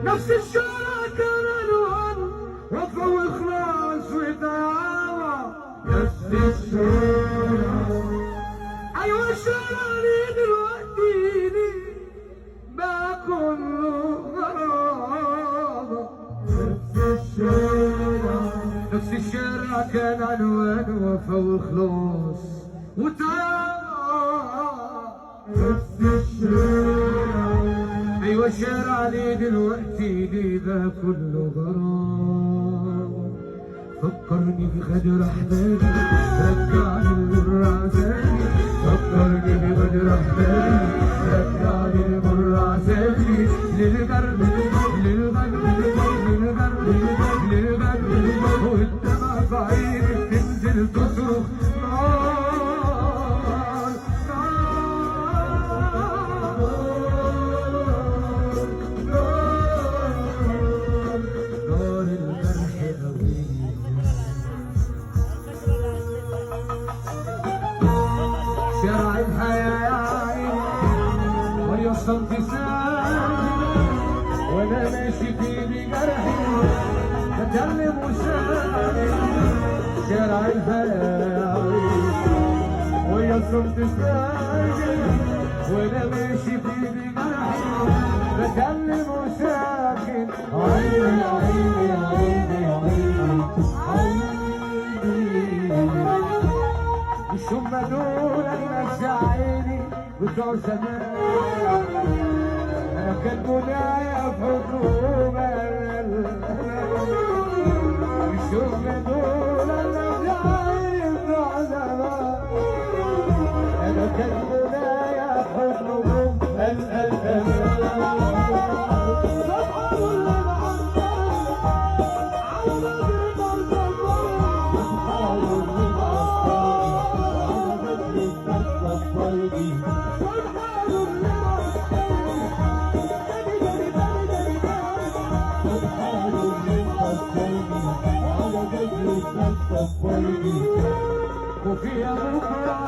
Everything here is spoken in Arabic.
نفس الشارع كان الوان وفا واخلاص ودعاوى. نفس الشارع ايوه الشارع لي دلوقتي بقى كله غرابة. نفس الشارع كان عنوان وفا وخلاص وتعب. نفس الشارع ايوه الشارع ليه دلوقتي ليه ده كله غرام. فكرني بغدر احبابي رجعني للمرة تاني. فكرني بغدر احبابي رجعني للمرة تاني. للقلب للقلب للقلب للقلب والدمع في عيني بتنزل تصرخ نار نار الجرح قوي. شارع الحياة يا عيني ويا الصمت ساكن وانا ماشي في بجرحي بكلم وساكن. شارع الحياة يا عيني ويا الصمت ساكن وانا ماشي في بجرحي بكلم وساكن. عيني يا عيني يا عيني يا عيني مش هما دول الناس يا عيني بتوع زمان. انا كان منايا في حضنهم مش هما دول الناس يا عيني بتوع زمان. انا كان منايا في حضنهم وفيها بكره